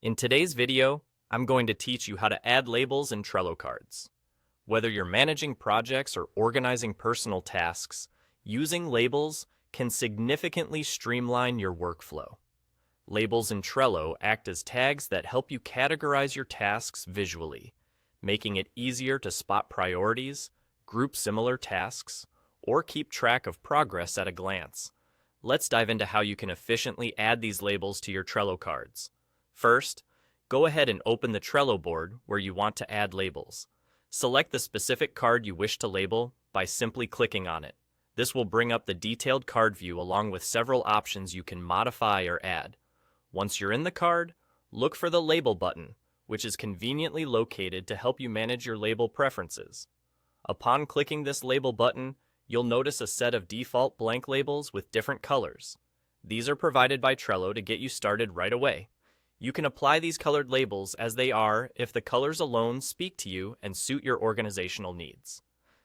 In today's video, I'm going to teach you how to add labels in Trello cards. Whether you're managing projects or organizing personal tasks, using labels can significantly streamline your workflow. Labels in Trello act as tags that help you categorize your tasks visually, making it easier to spot priorities, group similar tasks, or keep track of progress at a glance. Let's dive into how you can efficiently add these labels to your Trello cards. First, go ahead and open the Trello board where you want to add labels. Select the specific card you wish to label by simply clicking on it. This will bring up the detailed card view along with several options you can modify or add. Once you're in the card, look for the Label button, which is conveniently located to help you manage your label preferences. Upon clicking this Label button, you'll notice a set of default blank labels with different colors. These are provided by Trello to get you started right away. You can apply these colored labels as they are if the colors alone speak to you and suit your organizational needs.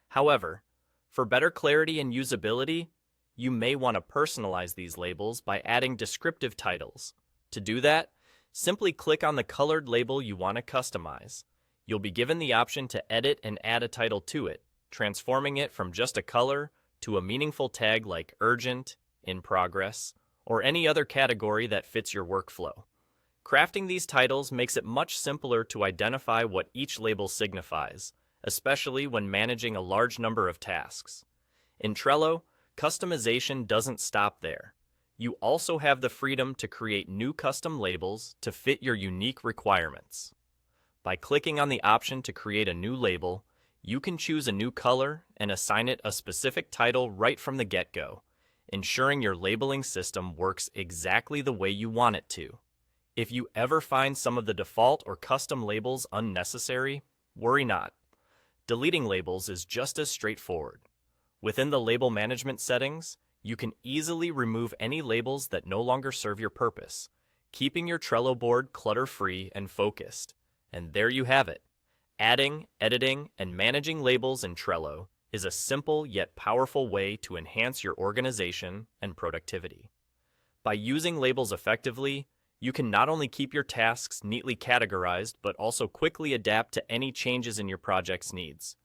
However, for better clarity and usability, you may want to personalize these labels by adding descriptive titles. To do that, simply click on the colored label you want to customize. You'll be given the option to edit and add a title to it, transforming it from just a color to a meaningful tag like urgent, in progress, or any other category that fits your workflow. Crafting these titles makes it much simpler to identify what each label signifies, especially when managing a large number of tasks. In Trello, customization doesn't stop there. You also have the freedom to create new custom labels to fit your unique requirements. By clicking on the option to create a new label, you can choose a new color and assign it a specific title right from the get-go, ensuring your labeling system works exactly the way you want it to. If you ever find some of the default or custom labels unnecessary, worry not. Deleting labels is just as straightforward. Within the label management settings, you can easily remove any labels that no longer serve your purpose, keeping your Trello board clutter-free and focused. And there you have it. Adding, editing, and managing labels in Trello is a simple yet powerful way to enhance your organization and productivity. By using labels effectively, you can not only keep your tasks neatly categorized, but also quickly adapt to any changes in your project's needs.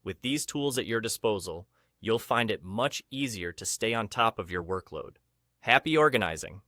With these tools at your disposal, you'll find it much easier to stay on top of your workload. Happy organizing!